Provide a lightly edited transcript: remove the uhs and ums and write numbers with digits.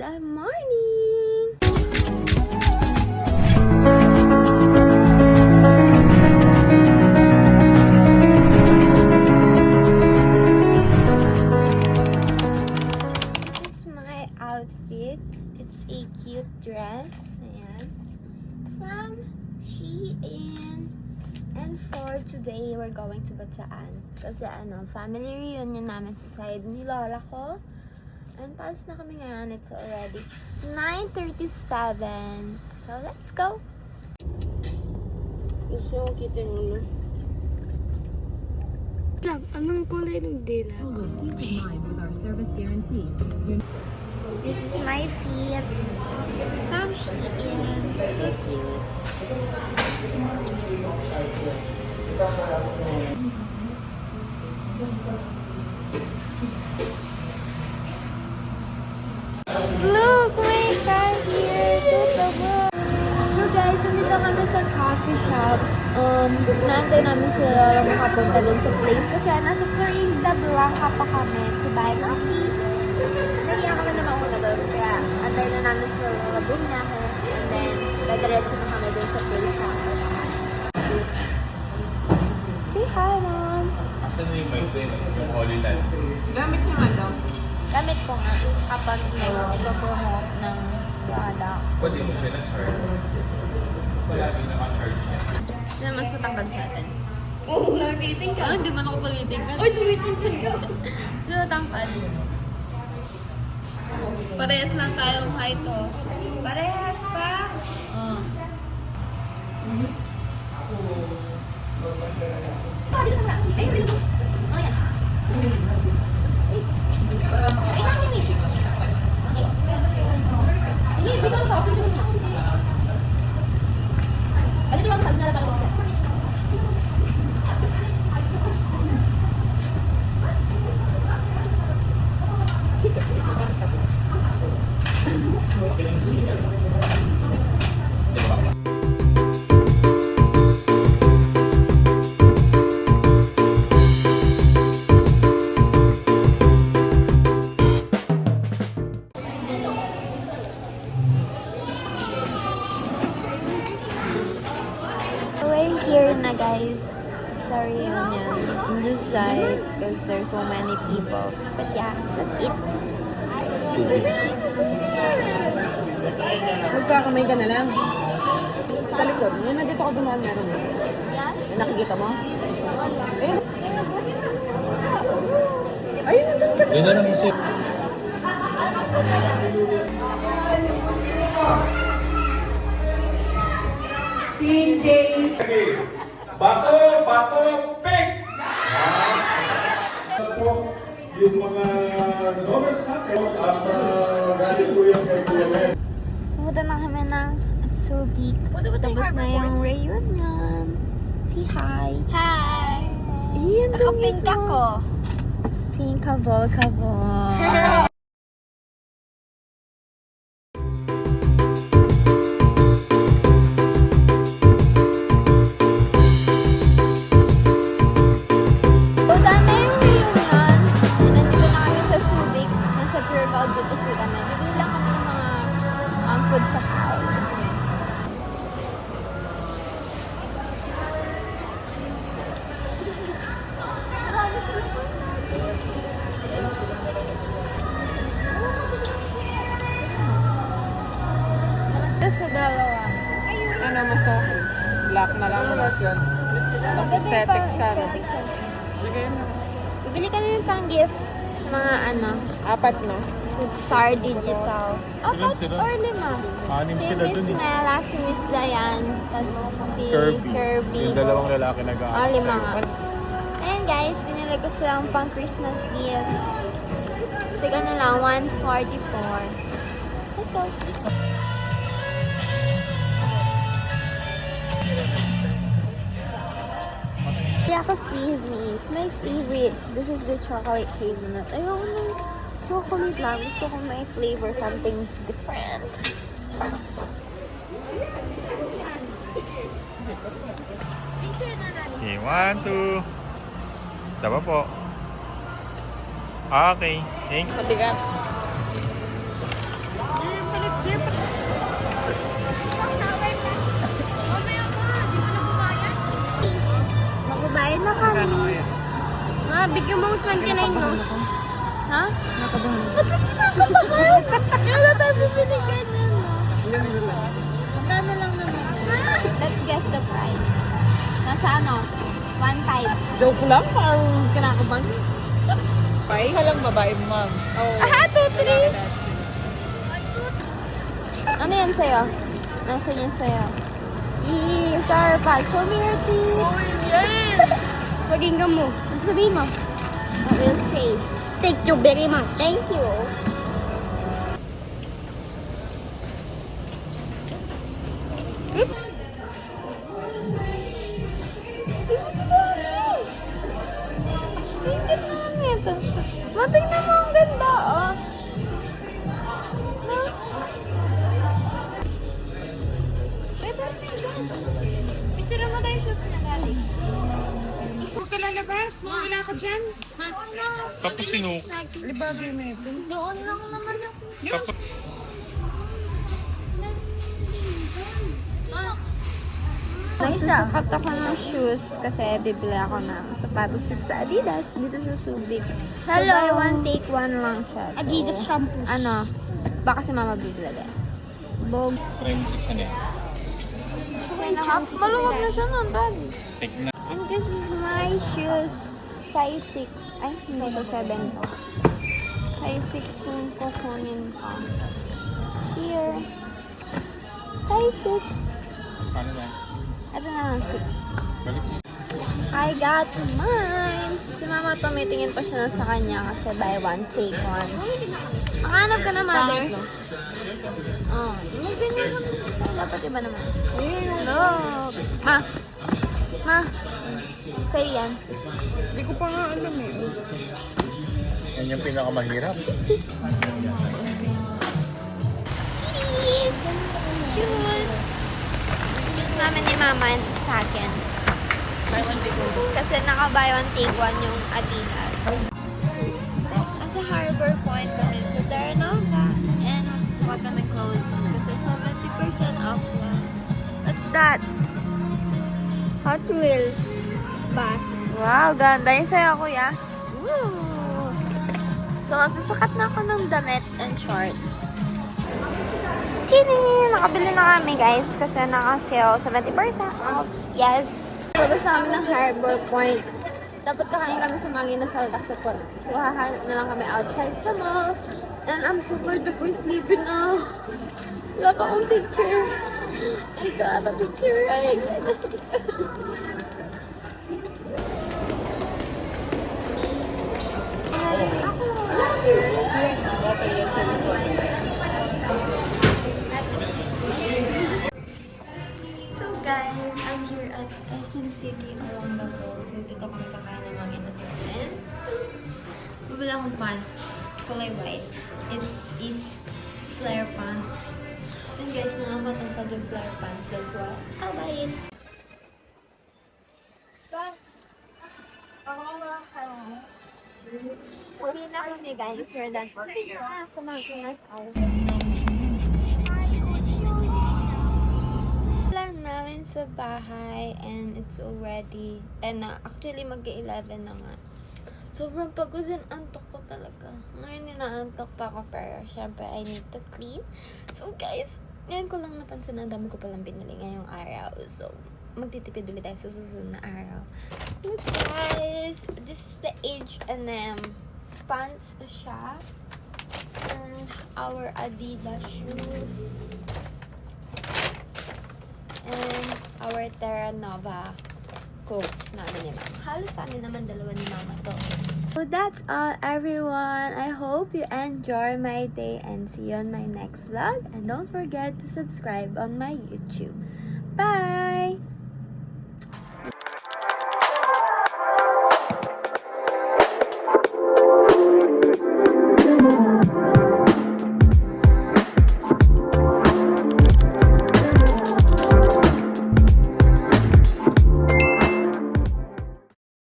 Good morning! This is my outfit. It's a cute dress. Ayan. From Shein. And for today, we're going to Bataan. Kasi family reunion namin sa side ni Lola ko. And pass na kami ngayon. It's already 9:37. So, let's go! Gusto ko kita muna. Anong kulay ng dila? This is my feet. From Shein. So cute. Look, my car here. So guys, nandito kami sa coffee shop. Naantay namin sila Lola makapunta dun sa place kasi nasa Florida Blanca pa kami to buy coffee. Nahiya kami na mauna doon, kaya antay na namin sila Lola bumiyahe. And then, dadiretso na kami dun sa place na kasama. Say hi, Mom! Asan yung mic din? Yung Holy Land. Gamit niya nga daw. Gamit ko nga kapag may ipapromote ng product. Pwede mo siya na-charge. Palagi naka-charge siya. Sino mas matangkad sa atin? Oo, nakiting ka. Hindi man ako tumitingkad. Ay, tumitingkad ka. Sino matangkad? Parehas lang tayong height, oh. Parehas pa? Oo. We're here na, guys. Sorry yun yan. I'm just shy because there's so many people. But yeah, let's eat. Magkakamay ka na lang. Sa likod. Yung nandito ako dumaan meron. Yan? Yung nakikita mo? Ayun. Ayun, nandun ka. Yun na lang isip. CJ. Bato, bato, pek! Yung mga numbers natin at radyo po yung kay Kuya Men. Pumunta na kami ng Subic. Tapos na yung reunion. Say hi. Hi! Iyan lang Pink ako. Pink kabol. Punta na yung reunion. Nandito na kami sa Subic. Nasa Pure Gold Beautiful kami. Bibili lang kami ng mga food sa house. Ito sa dalawa. Ano mas okay? Black na lang. Mas aesthetic sana. Aesthetic sana. Sige na. Bibili kami ng pang-gift. Mga Apat no? Star Digital. Apat sila? or 5? Anim Si sila Miss dun eh. Nella, si Miss Diane, tapos si Kirby. Yung dalawang lalaki nag-aakit Oh, 5 nga. Ayan guys, pinili ko silang pang Christmas gift. Sige na lang, 144. Let's go. Yeah, ako Sweeties. My favorite. This is the chocolate hazelnut. Ayoko ng chocolate lang. Gusto ko may flavor, something different. Okay, 1, 2. Saba po. Okay. Thank you. Mabigat. Magbabayad na kami. Kano kaya? Ma, bigyan mo 29, no? Ha? Nakabahan. Ba't ka kinakabahan? Kaya na tayo bibili ganyan, no? Magkano lang naman yan? Let's guess the price. Nasa ano? 1.5. Joke lang, parang kinakabahan. Isa lang babae, ma'am. Oh. Aha, 2, 3. Ano yan sa'yo? Nasaan yan sa'yo? Yee, Starbucks. Show me your teeth. Yes! Maging mo. Ano sabihin mo? I will say, thank you very much. Thank you. Oop. Matingnan mo ang ganda, oh. Picture mo tayo shoes na galing. Huwag ka lalabas, mawala ka dyan. Tapos sino? Libagay mo ito. Doon lang naman ako. Tapos, Nagsusukat ako ng shoes kasi bibili ako ng sapatos dito sa Adidas dito sa Subic. Hello! So, buy one, take one lang siya. So, Adidas campus. Ano? Baka si mama bibili din. Bog. frame 6 na yan. Maluwag na siya nun, Dad. Take na. And this is my shoes. Size 6. Ay, hindi to 7 to. Size 6 yung kukunin ko. Here. Size 6. Paano yan? Ito na lang 6. Balik. I got mine! Si mama tumitingin pa siya sa kanya kasi buy one, take one. Makahanap ka na, mother. Oh, ganyan lang. Dapat iba naman. No. Ma. Ma. Sa'yo yan. Hindi ko pa nga alam eh. Yan yung pinakamahirap. Please. Shoes. Shoes namin ni mama and sa akin. Kasi naka-buy one, take one yung Adidas. Nasa Harbor Point kami sa Terranova. And magsusukat kami clothes kasi 70% off lang. What's that? Hot Wheels bus. Wow, ganda yung sa'yo, kuya. Woo! So, magsusukat na ako ng damit and shorts. Chini! Nakabili na kami, guys, kasi naka-sale 70% off. Yes! Labas namin ng Harbor Point. Dapat kakain kami sa mga inasal Taxapol. So, hahanap na lang kami outside sa mall. And I'm super duper sleepy na. Wala pa akong picture. I got a picture. So guys, I'm here at SM City along the road. So dito kami kakain ng mga inasalan. Bubili akong pants. Kulay white. It's flare pants. And guys, nakakatangkad yung flare pants. That's why I'll buy it. Uwi na kami guys. We're done. Sa mga house. Lang namin sa bahay and it's already actually mag-11 na nga. Sobrang pagod and antok ko talaga. Ngayon inaantok pa ako pero syempre I need to clean. So guys, ngayon ko lang napansin na ang dami ko palang binili ngayong araw. So magtitipid ulit tayo sa susunod na araw. Look guys, this is the H&M pants na siya. And our Adidas shoes. And our Terranova coats namin ni Mama. Halos sa amin naman dalawa ni Mama to. So that's all everyone. I hope you enjoy my day and see you on my next vlog. And don't forget to subscribe on my YouTube. Bye!